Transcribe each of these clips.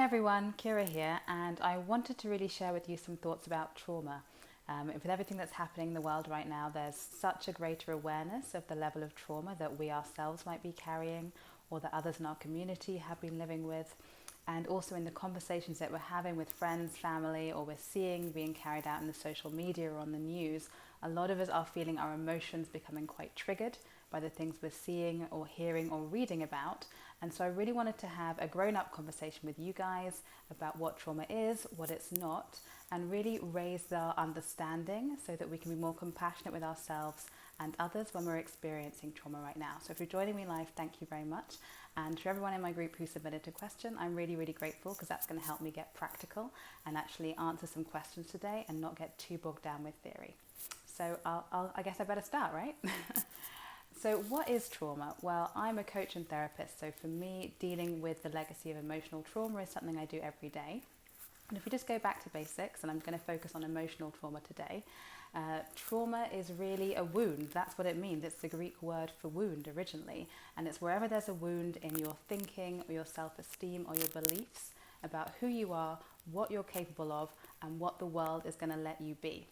everyone, Kira here, and I wanted to really share with you some thoughts about trauma. With everything that's happening in the world right now, there's such a greater awareness of the level of trauma that we ourselves might be carrying or that others in our community have been living with. And also in the conversations that we're having with friends, family, or we're seeing being carried out in the social media or on the news, a lot of us are feeling our emotions becoming quite triggered by the things we're seeing or hearing or reading about. And so I really wanted to have a grown-up conversation with you guys about what trauma is, what it's not, and really raise our understanding so that we can be more compassionate with ourselves and others when we're experiencing trauma right now. So if you're joining me live, thank you very much. And to everyone in my group who submitted a question, I'm really, really grateful because that's going to help me get practical and actually answer some questions today and not get too bogged down with theory. So I guess I better start, right? So what is trauma? Well, I'm a coach and therapist, so for me, dealing with the legacy of emotional trauma is something I do every day. And if we just go back to basics, and I'm going to focus on emotional trauma today, trauma is really a wound. That's what it means. It's the Greek word for wound originally, and it's wherever there's a wound in your thinking or your self-esteem or your beliefs about who you are, what you're capable of, and what the world is going to let you be.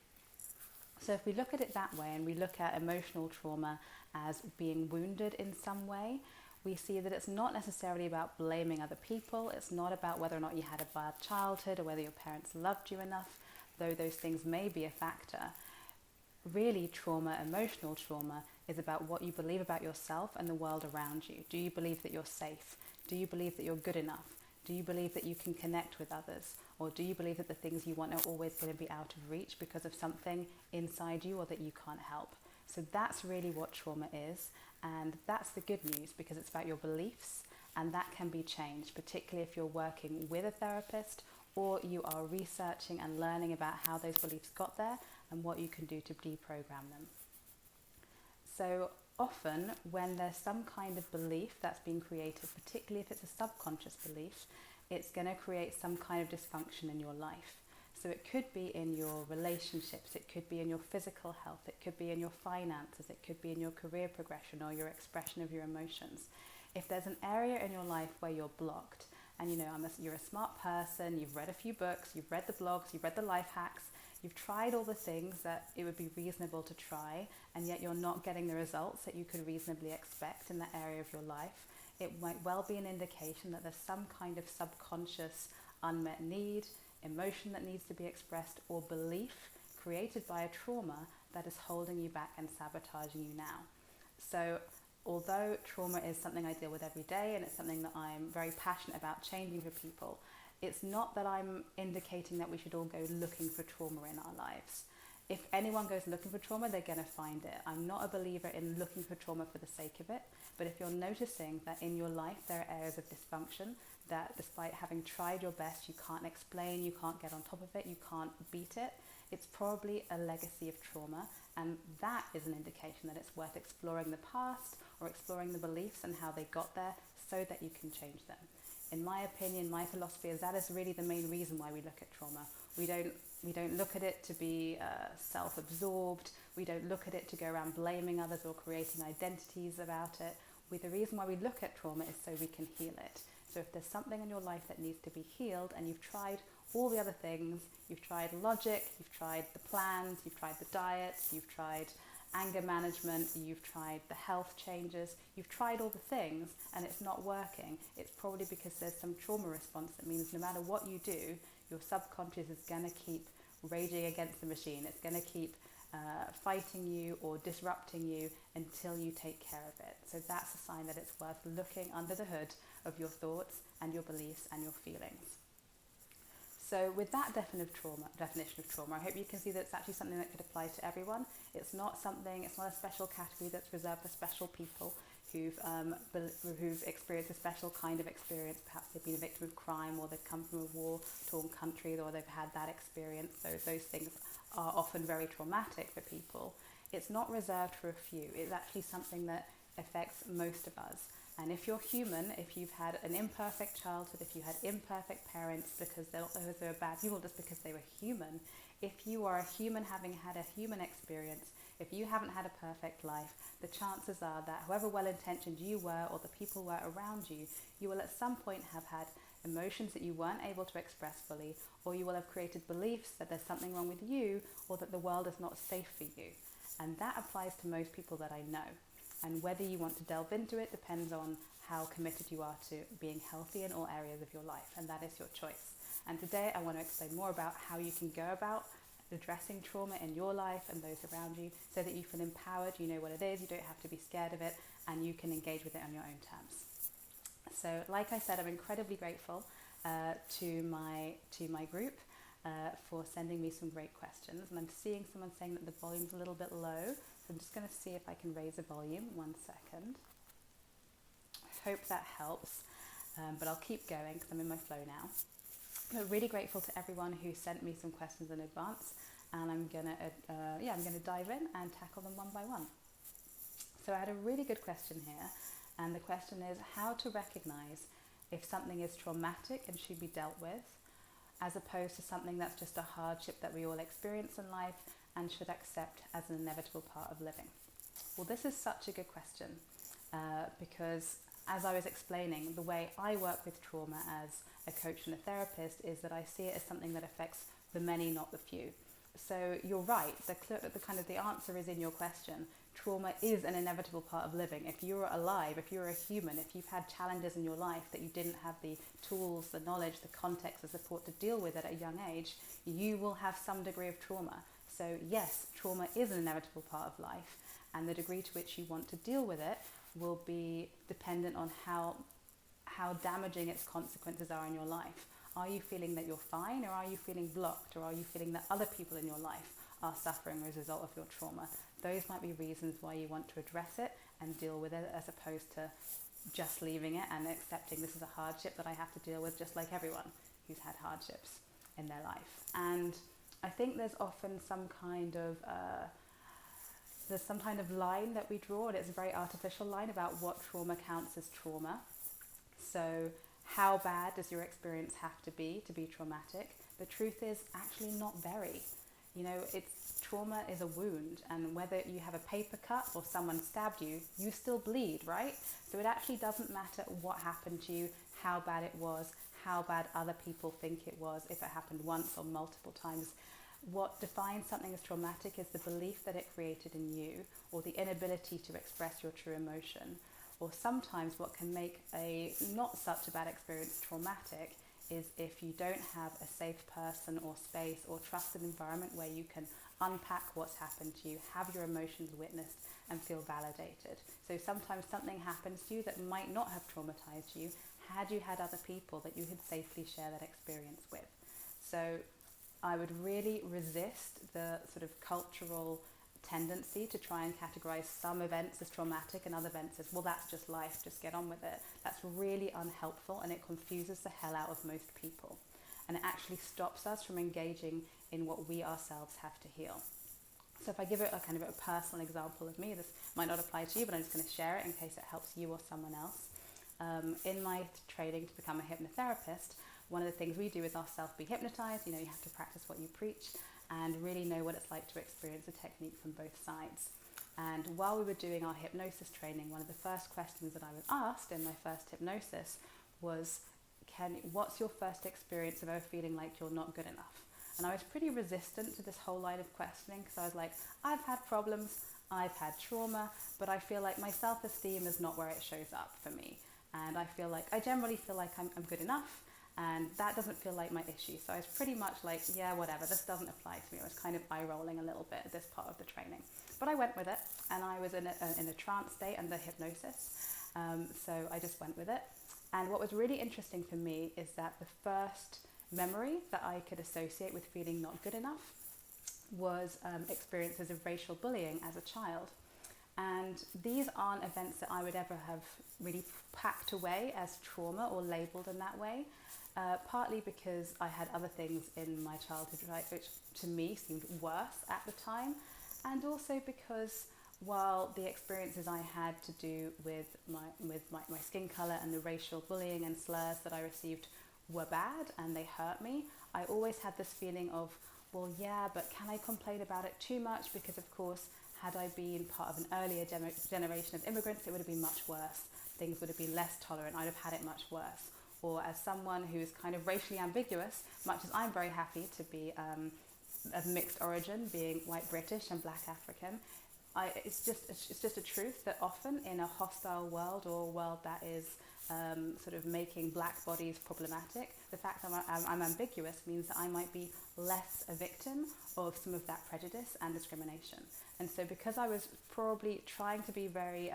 So if we look at it that way and we look at emotional trauma as being wounded in some way, we see that it's not necessarily about blaming other people. It's not about whether or not you had a bad childhood or whether your parents loved you enough, though those things may be a factor. Really, trauma, emotional trauma, is about what you believe about yourself and the world around you. Do you believe that you're safe? Do you believe that you're good enough? Do you believe that you can connect with others? Or do you believe that the things you want are always going to be out of reach because of something inside you or that you can't help? So that's really what trauma is. And that's the good news because it's about your beliefs, and that can be changed, particularly if you're working with a therapist or you are researching and learning about how those beliefs got there and what you can do to deprogram them. So often when there's some kind of belief that's been created, particularly if it's a subconscious belief, it's going to create some kind of dysfunction in your life. So it could be in your relationships, it could be in your physical health, it could be in your finances, it could be in your career progression or your expression of your emotions. If there's an area in your life where you're blocked, and you're a smart person, you've read a few books, you've read the blogs, you've read the life hacks, you've tried all the things that it would be reasonable to try, and yet you're not getting the results that you could reasonably expect in that area of your life, it might well be an indication that there's some kind of subconscious unmet need, emotion that needs to be expressed, or belief created by a trauma that is holding you back and sabotaging you now. So although trauma is something I deal with every day and it's something that I'm very passionate about changing for people, it's not that I'm indicating that we should all go looking for trauma in our lives. If anyone goes looking for trauma, they're going to find it. I'm not a believer in looking for trauma for the sake of it, but if you're noticing that in your life there are areas of dysfunction that despite having tried your best, you can't explain, you can't get on top of it, you can't beat it, it's probably a legacy of trauma, and that is an indication that it's worth exploring the past or exploring the beliefs and how they got there so that you can change them. In my opinion, my philosophy is that is really the main reason why we look at trauma. We don't look at it to be self-absorbed. We don't look at it to go around blaming others or creating identities about it. The reason why we look at trauma is so we can heal it. So if there's something in your life that needs to be healed and you've tried all the other things, you've tried logic, you've tried the plans, you've tried the diets, you've tried anger management, you've tried the health changes, you've tried all the things and it's not working, it's probably because there's some trauma response that means no matter what you do, your subconscious is going to keep raging against the machine. It's going to keep fighting you or disrupting you until you take care of it. So that's a sign that it's worth looking under the hood of your thoughts and your beliefs and your feelings. So with that definition of trauma, I hope you can see that it's actually something that could apply to everyone. It's not a special category that's reserved for special people who've experienced a special kind of experience. Perhaps they've been a victim of crime, or they've come from a war-torn country, or they've had that experience. So those things are often very traumatic for people. It's not reserved for a few. It's actually something that affects most of us. And if you're human, if you've had an imperfect childhood, if you had imperfect parents because they were bad people, just because they were human, if you are a human having had a human experience, If you haven't had a perfect life, the chances are that however well-intentioned you were or the people were around you, you will at some point have had emotions that you weren't able to express fully, or you will have created beliefs that there's something wrong with you or that the world is not safe for you. And that applies to most people that I know. And whether you want to delve into it depends on how committed you are to being healthy in all areas of your life, and that is your choice. And today I want to explain more about how you can go about addressing trauma in your life and those around you so that you feel empowered, you know what it is, you don't have to be scared of it, and you can engage with it on your own terms. So like I said, I'm incredibly grateful to my group for sending me some great questions, and I'm seeing someone saying that the volume's a little bit low, so I'm just going to see if I can raise the volume. 1 second. I hope that helps, but I'll keep going because I'm in my flow now. I'm really grateful to everyone who sent me some questions in advance, and I'm gonna dive in and tackle them one by one. So I had a really good question here, and the question is how to recognize if something is traumatic and should be dealt with, as opposed to something that's just a hardship that we all experience in life and should accept as an inevitable part of living. Well, this is such a good question because, as I was explaining, the way I work with trauma as a coach and a therapist is that I see it as something that affects the many, not the few. So you're right, the answer is in your question. Trauma is an inevitable part of living. If you're alive, if you're a human, if you've had challenges in your life that you didn't have the tools, the knowledge, the context, the support to deal with at a young age, you will have some degree of trauma. So yes, trauma is an inevitable part of life, and the degree to which you want to deal with it will be dependent on how damaging its consequences are in your life. Are you feeling that you're fine, or are you feeling blocked, or are you feeling that other people in your life are suffering as a result of your trauma? Those might be reasons why you want to address it and deal with it, as opposed to just leaving it and accepting this is a hardship that I have to deal with, just like everyone who's had hardships in their life. And I think there's often some kind of line that we draw, and it's a very artificial line about what trauma counts as trauma. So how bad does your experience have to be traumatic? The truth is actually not very. Trauma is a wound, and whether you have a paper cut or someone stabbed you, you still bleed, right? So it actually doesn't matter what happened to you, how bad it was, how bad other people think it was, if it happened once or multiple times. What defines something as traumatic is the belief that it created in you, or the inability to express your true emotion. Or sometimes what can make a not such a bad experience traumatic is if you don't have a safe person or space or trusted environment where you can unpack what's happened to you, have your emotions witnessed, and feel validated. So sometimes something happens to you that might not have traumatized you had you had other people that you could safely share that experience with. So I would really resist the sort of cultural tendency to try and categorize some events as traumatic and other events as, well, that's just life, just get on with it. That's really unhelpful, and it confuses the hell out of most people. And it actually stops us from engaging in what we ourselves have to heal. So if I give it a kind of a personal example of me, this might not apply to you, but I'm just going to share it in case it helps you or someone else. In my training to become a hypnotherapist, one of the things we do is ourselves be hypnotized. You have to practice what you preach and really know what it's like to experience a technique from both sides. And while we were doing our hypnosis training, one of the first questions that I was asked in my first hypnosis was, what's your first experience of ever feeling like you're not good enough? And I was pretty resistant to this whole line of questioning, because I was like, I've had problems, I've had trauma, but I feel like my self-esteem is not where it shows up for me. And I generally feel like I'm good enough, and that doesn't feel like my issue. So I was pretty much like, yeah, whatever, this doesn't apply to me. I was kind of eye-rolling a little bit at this part of the training. But I went with it, and I was in a trance state under hypnosis. So I just went with it. And what was really interesting for me is that the first memory that I could associate with feeling not good enough was experiences of racial bullying as a child. And these aren't events that I would ever have really packed away as trauma or labelled in that way, partly because I had other things in my childhood which to me seemed worse at the time, and also because while the experiences I had to do with my skin colour and the racial bullying and slurs that I received were bad and they hurt me, I always had this feeling of, well, yeah, but can I complain about it too much? Because of course, Had I been part of an earlier generation of immigrants, it would have been much worse. Things would have been less tolerant. I'd have had it much worse. Or as someone who is kind of racially ambiguous, much as I'm very happy to be of mixed origin, being white British and black African, it's just a truth that often in a hostile world, or a world that is sort of making black bodies problematic, the fact that I'm ambiguous means that I might be less a victim of some of that prejudice and discrimination. And so because I was probably trying to be very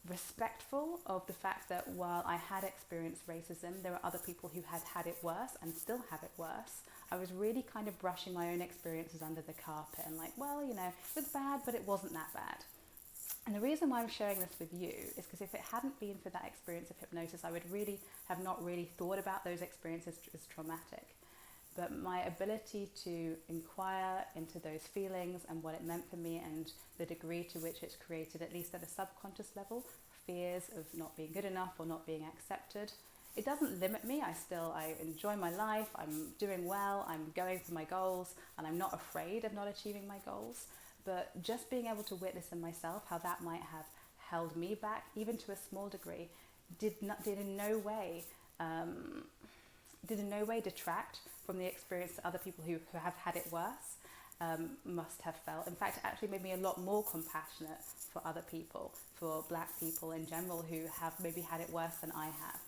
respectful of the fact that while I had experienced racism, there were other people who had had it worse and still have it worse, I was really kind of brushing my own experiences under the carpet and like, well, you know, it was bad, but it wasn't that bad. And the reason why I'm sharing this with you is because if it hadn't been for that experience of hypnosis, I would really have not really thought about those experiences as traumatic. But my ability to inquire into those feelings and what it meant for me and the degree to which it's created, at least at a subconscious level, fears of not being good enough or not being accepted. It doesn't limit me. I enjoy my life. I'm doing well. I'm going for my goals, and I'm not afraid of not achieving my goals. But just being able to witness in myself how that might have held me back, even to a small degree, did in no way detract from the experience that other people who have had it worse must have felt. In fact, it actually made me a lot more compassionate for other people, for black people in general who have maybe had it worse than I have.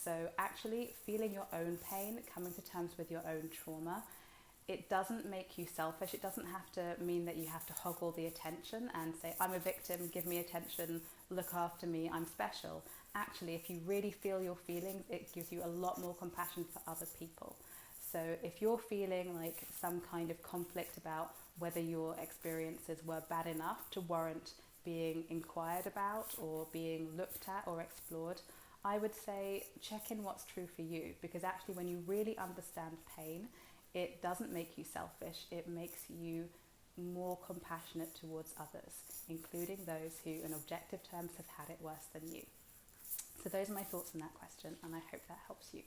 So actually feeling your own pain, coming to terms with your own trauma, it doesn't make you selfish. It doesn't have to mean that you have to hog all the attention and say, I'm a victim, give me attention, look after me, I'm special. Actually, if you really feel your feelings, it gives you a lot more compassion for other people. So if you're feeling like some kind of conflict about whether your experiences were bad enough to warrant being inquired about or being looked at or explored, I would say check in what's true for you, because actually when you really understand pain, it doesn't make you selfish, it makes you more compassionate towards others, including those who in objective terms have had it worse than you. So those are my thoughts on that question, and I hope that helps you.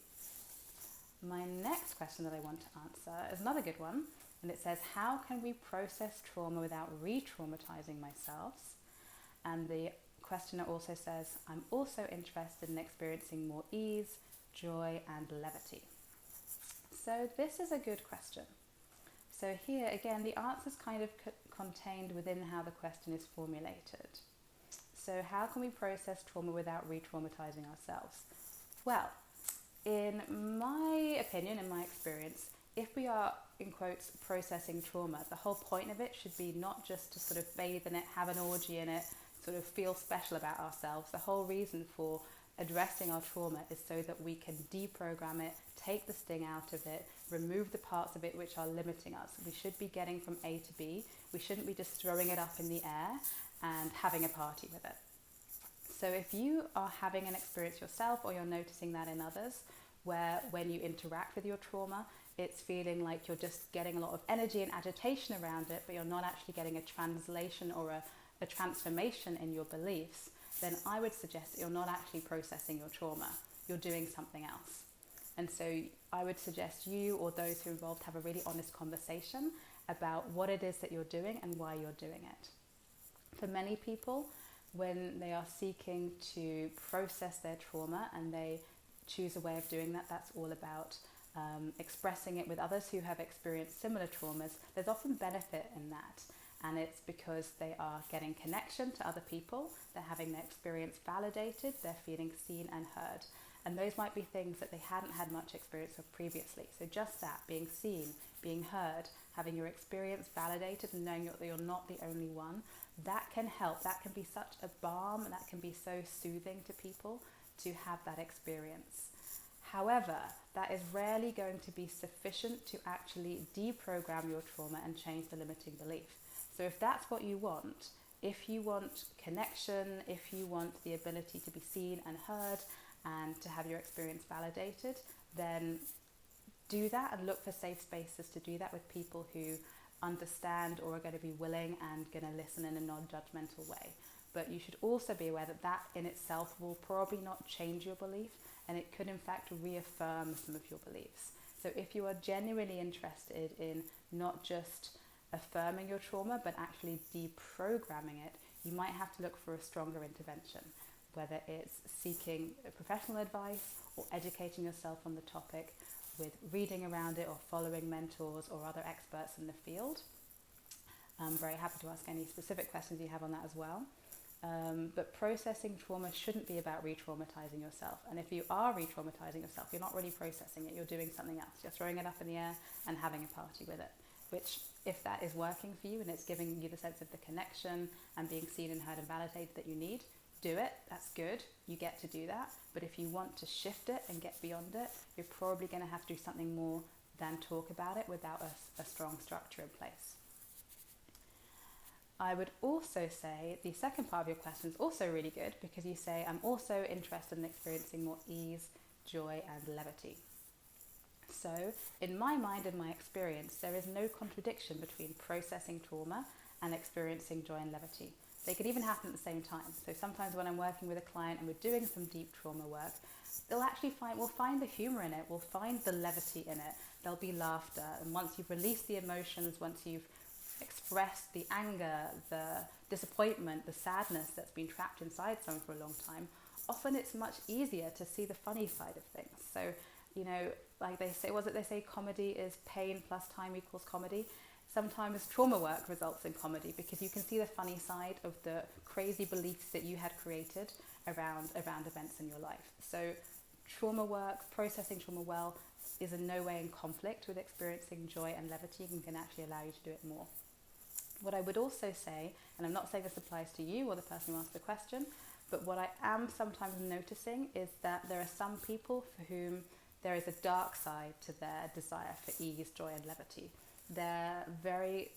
My next question that I want to answer is another good one, and it says, how can we process trauma without re-traumatizing myself? And the questioner also says, I'm also interested in experiencing more ease, joy, and levity. So this is a good question. So here again, the answer is kind of contained within how the question is formulated. So how can we process trauma without re-traumatizing ourselves? Well, in my opinion, in my experience, if we are, in quotes, processing trauma, the whole point of it should be not just to sort of bathe in it, have an orgy in it, sort of feel special about ourselves. The whole reason for addressing our trauma is so that we can deprogram it, take the sting out of it, remove the parts of it which are limiting us. We should be getting from A to B. We shouldn't be just throwing it up in the air and having a party with it. So if you are having an experience yourself, or you're noticing that in others, where when you interact with your trauma, it's feeling like you're just getting a lot of energy and agitation around it, but you're not actually getting a translation or a transformation in your beliefs, then I would suggest that you're not actually processing your trauma. You're doing something else. And so I would suggest you or those who are involved have a really honest conversation about what it is that you're doing and why you're doing it. For many people, when they are seeking to process their trauma and they choose a way of doing that, that's all about expressing it with others who have experienced similar traumas. There's often benefit in that. And it's because they are getting connection to other people, they're having their experience validated, they're feeling seen and heard. And those might be things that they hadn't had much experience of previously. So just that, being seen, being heard, having your experience validated and knowing that you're not the only one, that can help. That can be such a balm, and that can be so soothing to people to have that experience. However, that is rarely going to be sufficient to actually deprogram your trauma and change the limiting belief. So if that's what you want, if you want connection, if you want the ability to be seen and heard and to have your experience validated, then do that and look for safe spaces to do that with people who understand or are going to be willing and going to listen in a non-judgmental way. But you should also be aware that that in itself will probably not change your belief, and it could in fact reaffirm some of your beliefs. So if you are genuinely interested in not just affirming your trauma, but actually deprogramming it, you might have to look for a stronger intervention, whether it's seeking professional advice or educating yourself on the topic with reading around it or following mentors or other experts in the field. I'm very happy to ask any specific questions you have on that as well. But processing trauma shouldn't be about re-traumatizing yourself. And if you are re-traumatizing yourself, you're not really processing it, you're doing something else. You're throwing it up in the air and having a party with it, which, if that is working for you and it's giving you the sense of the connection and being seen and heard and validated that you need, do it. That's good. You get to do that. But if you want to shift it and get beyond it, you're probably going to have to do something more than talk about it without a strong structure in place. I would also say the second part of your question is also really good, because you say, I'm also interested in experiencing more ease, joy, and levity. So in my mind and my experience, there is no contradiction between processing trauma and experiencing joy and levity. They could even happen at the same time. So sometimes when I'm working with a client and we're doing some deep trauma work, we'll find the humor in it, we'll find the levity in it, there'll be laughter. And once you've released the emotions, once you've expressed the anger, the disappointment, the sadness that's been trapped inside someone for a long time, often it's much easier to see the funny side of things. So, like they say comedy is pain plus time equals comedy. Sometimes trauma work results in comedy because you can see the funny side of the crazy beliefs that you had created around events in your life. So trauma work, processing trauma well, is in no way in conflict with experiencing joy and levity and can actually allow you to do it more. What I would also say, and I'm not saying this applies to you or the person who asked the question, but what I am sometimes noticing is that there are some people for whom there is a dark side to their desire for ease, joy, and levity. They're very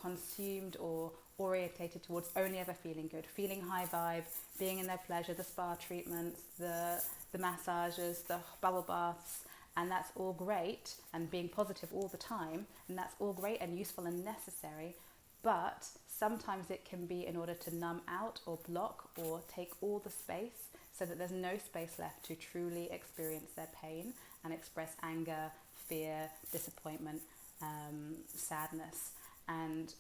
consumed or orientated towards only ever feeling good, feeling high vibe, being in their pleasure, the spa treatments, the massages, the bubble baths, and that's all great, and being positive all the time, and that's all great and useful and necessary, but sometimes it can be in order to numb out or block or take all the space so that there's no space left to truly experience their pain and express anger, fear, disappointment, sadness. And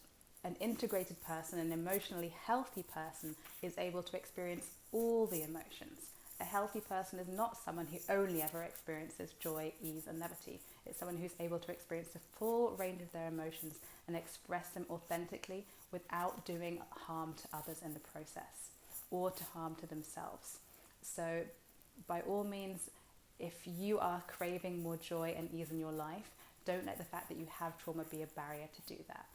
an integrated person, an emotionally healthy person, is able to experience all the emotions. A healthy person is not someone who only ever experiences joy, ease, and levity. It's someone who's able to experience the full range of their emotions and express them authentically without doing harm to others in the process or to harm to themselves. So by all means, if you are craving more joy and ease in your life, don't let the fact that you have trauma be a barrier to do that.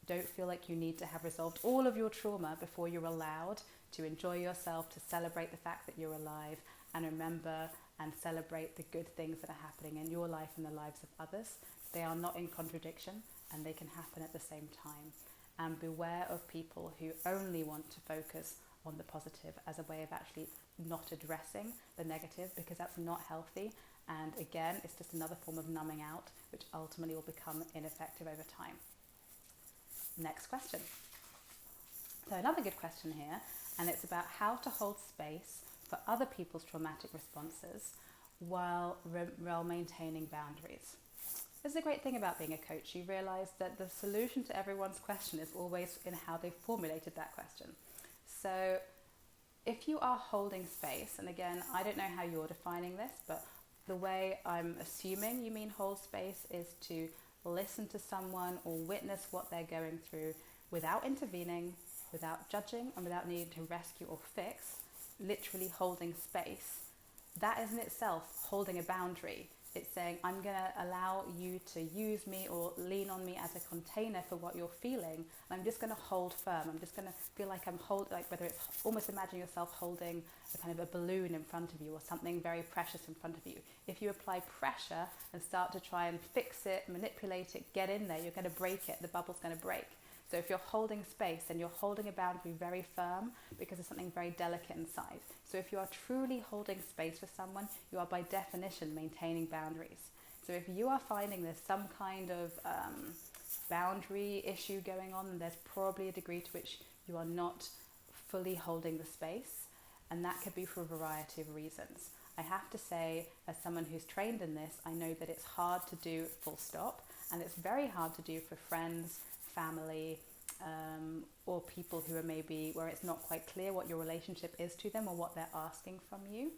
Don't feel like you need to have resolved all of your trauma before you're allowed to enjoy yourself, to celebrate the fact that you're alive, and remember and celebrate the good things that are happening in your life and the lives of others. They are not in contradiction, and they can happen at the same time. And beware of people who only want to focus on the positive as a way of actually not addressing the negative, because that's not healthy. And again, it's just another form of numbing out, which ultimately will become ineffective over time. Next question. So another good question here, and it's about how to hold space for other people's traumatic responses while maintaining boundaries. This is a great thing about being a coach. You realize that the solution to everyone's question is always in how they formulated that question. So if you are holding space, and again, I don't know how you're defining this, but the way I'm assuming you mean hold space is to listen to someone or witness what they're going through without intervening, without judging, and without needing to rescue or fix, literally holding space. That is in itself holding a boundary. It's saying, I'm going to allow you to use me or lean on me as a container for what you're feeling. And I'm just going to hold firm. I'm just going to feel like I'm whether it's almost imagine yourself holding a kind of a balloon in front of you or something very precious in front of you. If you apply pressure and start to try and fix it, manipulate it, get in there, you're going to break it. The bubble's going to break. So if you're holding space, then you're holding a boundary very firm because there's something very delicate inside. So if you are truly holding space for someone, you are by definition maintaining boundaries. So if you are finding there's some kind of boundary issue going on, then there's probably a degree to which you are not fully holding the space. And that could be for a variety of reasons. I have to say, as someone who's trained in this, I know that it's hard to do full stop, and it's very hard to do for friends, family, or people who are maybe where it's not quite clear what your relationship is to them or what they're asking from you,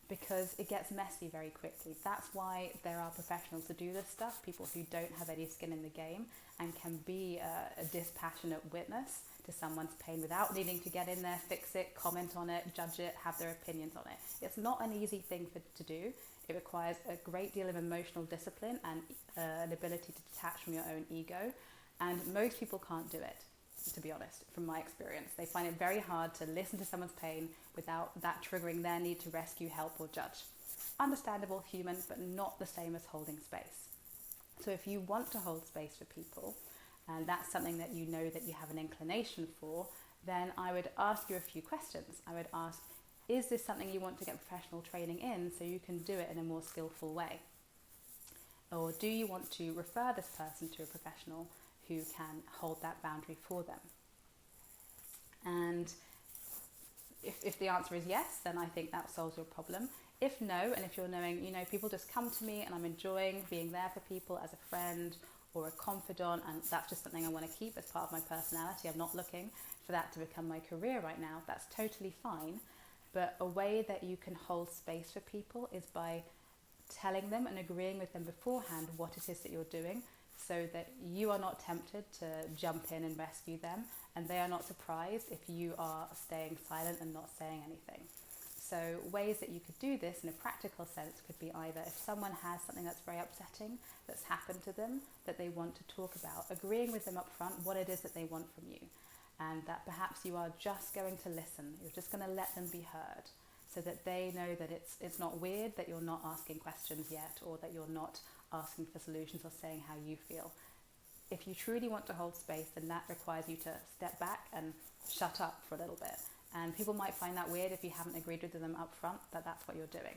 because it gets messy very quickly. That's why there are professionals to do this stuff, people who don't have any skin in the game and can be a dispassionate witness to someone's pain without needing to get in there, fix it, comment on it, judge it, have their opinions on it. It's not an easy thing to do. It requires a great deal of emotional discipline and an ability to detach from your own ego. And most people can't do it, to be honest, from my experience. They find it very hard to listen to someone's pain without that triggering their need to rescue, help, or judge. Understandable, human, but not the same as holding space. So if you want to hold space for people, and that's something that you know that you have an inclination for, then I would ask you a few questions. I would ask, is this something you want to get professional training in so you can do it in a more skillful way? Or do you want to refer this person to a professional who can hold that boundary for them? And if the answer is yes, then I think that solves your problem. If no, and if you're knowing, people just come to me and I'm enjoying being there for people as a friend or a confidant, and that's just something I want to keep as part of my personality, I'm not looking for that to become my career right now, that's totally fine. But a way that you can hold space for people is by telling them and agreeing with them beforehand what it is that you're doing, so that you are not tempted to jump in and rescue them, and they are not surprised if you are staying silent and not saying anything. So ways that you could do this in a practical sense could be either if someone has something that's very upsetting that's happened to them that they want to talk about, agreeing with them up front what it is that they want from you, and that perhaps you are just going to listen, you're just going to let them be heard, so that they know that it's not weird that you're not asking questions yet, or that you're not asking for solutions or saying how you feel. If you truly want to hold space, then that requires you to step back and shut up for a little bit. And people might find that weird if you haven't agreed with them up front that that's what you're doing.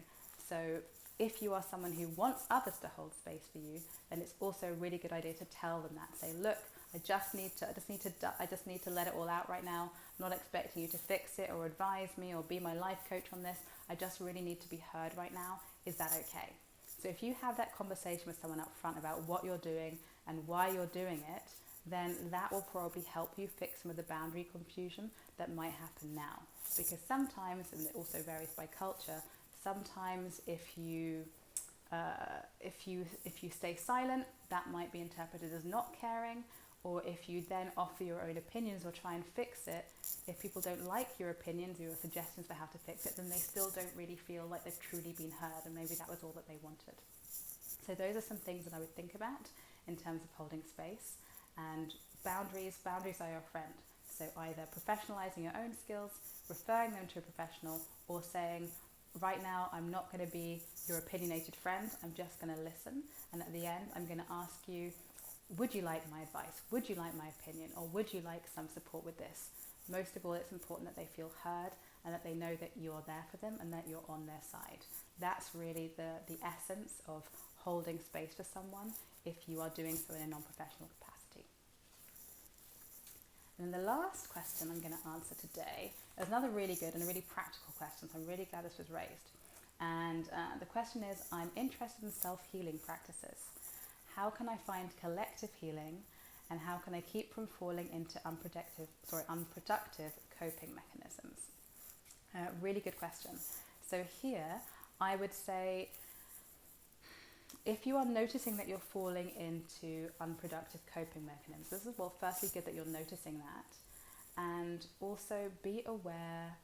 So if you are someone who wants others to hold space for you, then it's also a really good idea to tell them that. Say, look, I just need to let it all out right now. I'm not expecting you to fix it or advise me or be my life coach on this. I just really need to be heard right now. Is that okay? So if you have that conversation with someone up front about what you're doing and why you're doing it, then that will probably help you fix some of the boundary confusion that might happen now. Because sometimes, and it also varies by culture, sometimes if you stay silent, that might be interpreted as not caring. Or if you then offer your own opinions or try and fix it, if people don't like your opinions or your suggestions for how to fix it, then they still don't really feel like they've truly been heard, and maybe that was all that they wanted. So those are some things that I would think about in terms of holding space. And boundaries are your friend. So either professionalizing your own skills, referring them to a professional, or saying, right now I'm not going to be your opinionated friend, I'm just going to listen, and at the end I'm going to ask you, would you like my advice? Would you like my opinion? Or would you like some support with this? Most of all, it's important that they feel heard and that they know that you're there for them and that you're on their side. That's really the essence of holding space for someone if you are doing so in a non-professional capacity. And then the last question I'm going to answer today is another really good and a really practical question, so I'm really glad this was raised. And the question is, I'm interested in self-healing practices. How can I find collective healing, and how can I keep from falling into unproductive coping mechanisms? Really good question. So here, I would say, if you are noticing that you're falling into unproductive coping mechanisms, this is, well, firstly, good that you're noticing that. And also be aware,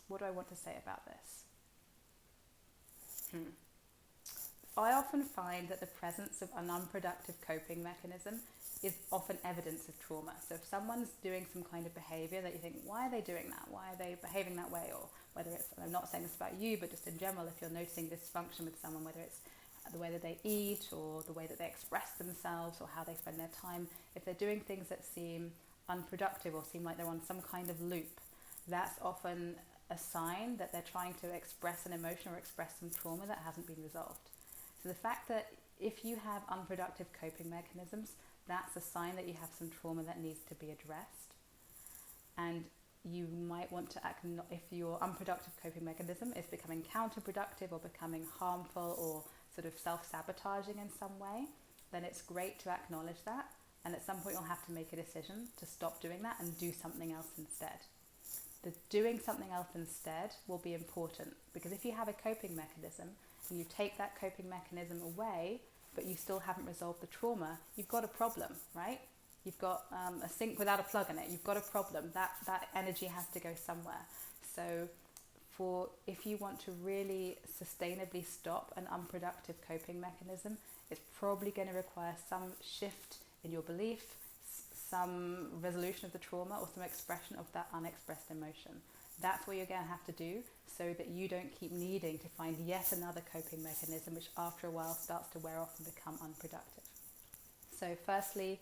what do I want to say about this? I often find that the presence of an unproductive coping mechanism is often evidence of trauma. So if someone's doing some kind of behavior that you think, why are they doing that? Why are they behaving that way? Or whether it's, and I'm not saying this about you, but just in general, if you're noticing dysfunction with someone, whether it's the way that they eat or the way that they express themselves or how they spend their time, if they're doing things that seem unproductive or seem like they're on some kind of loop, that's often a sign that they're trying to express an emotion or express some trauma that hasn't been resolved. So the fact that if you have unproductive coping mechanisms, that's a sign that you have some trauma that needs to be addressed. And you might want to if your unproductive coping mechanism is becoming counterproductive or becoming harmful or sort of self-sabotaging in some way, then it's great to acknowledge that. And at some point you'll have to make a decision to stop doing that and do something else instead. The doing something else instead will be important, because if you have a coping mechanism and you take that coping mechanism away, but you still haven't resolved the trauma, you've got a problem, right? You've got a sink without a plug in it. You've got a problem. That energy has to go somewhere. So if you want to really sustainably stop an unproductive coping mechanism, it's probably going to require some shift in your belief, some resolution of the trauma, or some expression of that unexpressed emotion. That's what you're going to have to do, so that you don't keep needing to find yet another coping mechanism, which after a while starts to wear off and become unproductive. So firstly,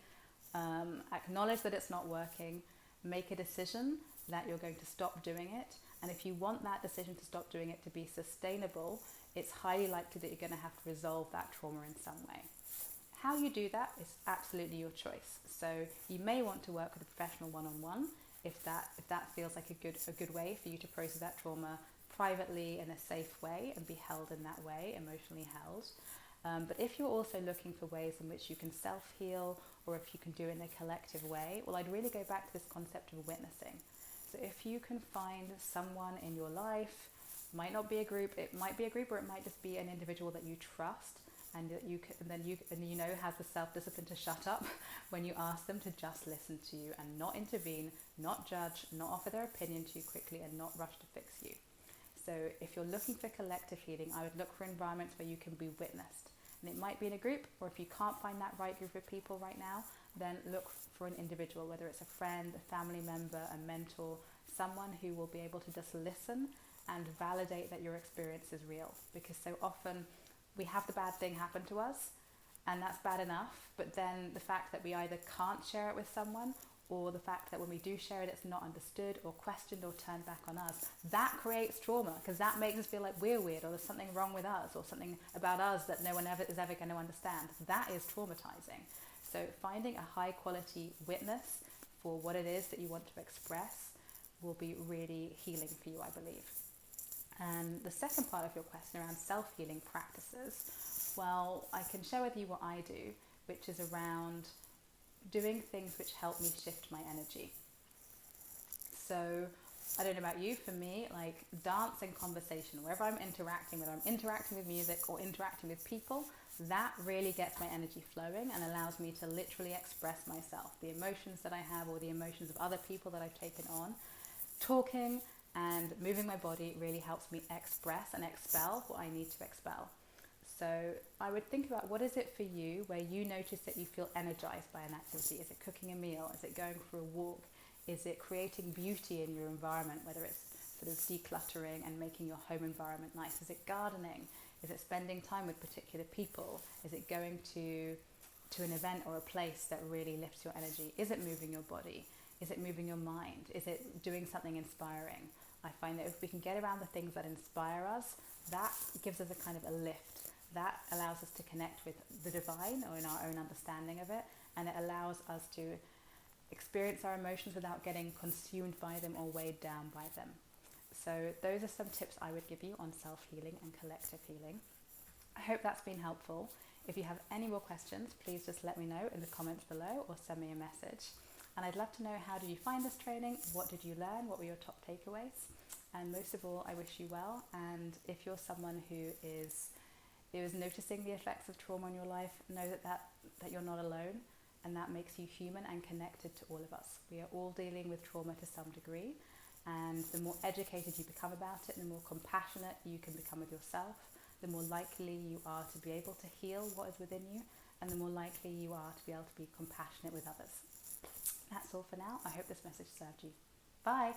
acknowledge that it's not working, make a decision that you're going to stop doing it, and if you want that decision to stop doing it to be sustainable, it's highly likely that you're going to have to resolve that trauma in some way. How you do that is absolutely your choice. So you may want to work with a professional one-on-one if that feels like a good way for you to process that trauma privately in a safe way and be held in that way, emotionally held. But if you're also looking for ways in which you can self-heal, or if you can do it in a collective way, well, I'd really go back to this concept of witnessing. So if you can find someone in your life, might not be a group, it might be a group, or it might just be an individual that you trust, and that you has the self-discipline to shut up when you ask them to just listen to you and not intervene, not judge, not offer their opinion too quickly, and not rush to fix you. So if you're looking for collective healing, I would look for environments where you can be witnessed. And it might be in a group, or if you can't find that right group of people right now, then look for an individual, whether it's a friend, a family member, a mentor, someone who will be able to just listen and validate that your experience is real. Because so often we have the bad thing happen to us, and that's bad enough, but then the fact that we either can't share it with someone, or the fact that when we do share it, it's not understood or questioned or turned back on us, that creates trauma, because that makes us feel like we're weird, or there's something wrong with us, or something about us that no one is ever going to understand. That is traumatizing. So finding a high quality witness for what it is that you want to express will be really healing for you, I believe. And the second part of your question around self-healing practices, well, I can share with you what I do, which is around doing things which help me shift my energy. So I don't know about you, for me, like dance and conversation, wherever I'm interacting, whether I'm interacting with music or interacting with people, that really gets my energy flowing and allows me to literally express myself, the emotions that I have, or the emotions of other people that I've taken on. Talking and moving my body really helps me express and expel what I need to expel. So I would think about, what is it for you where you notice that you feel energized by an activity? Is it cooking a meal? Is it going for a walk? Is it creating beauty in your environment, whether it's sort of decluttering and making your home environment nice? Is it gardening? Is it spending time with particular people? Is it going to an event or a place that really lifts your energy? Is it moving your body? Is it moving your mind? Is it doing something inspiring? I find that if we can get around the things that inspire us, that gives us a kind of a lift. That allows us to connect with the divine, or in our own understanding of it, and it allows us to experience our emotions without getting consumed by them or weighed down by them. So those are some tips I would give you on self-healing and collective healing. I hope that's been helpful. If you have any more questions, please just let me know in the comments below, or send me a message. And I'd love to know, how did you find this training? What did you learn? What were your top takeaways? And most of all, I wish you well. And if you're someone who is noticing the effects of trauma in your life, know that you're not alone, and that makes you human and connected to all of us. We are all dealing with trauma to some degree, and the more educated you become about it, the more compassionate you can become with yourself, the more likely you are to be able to heal what is within you, and the more likely you are to be able to be compassionate with others. That's all for now. I hope this message served you. Bye!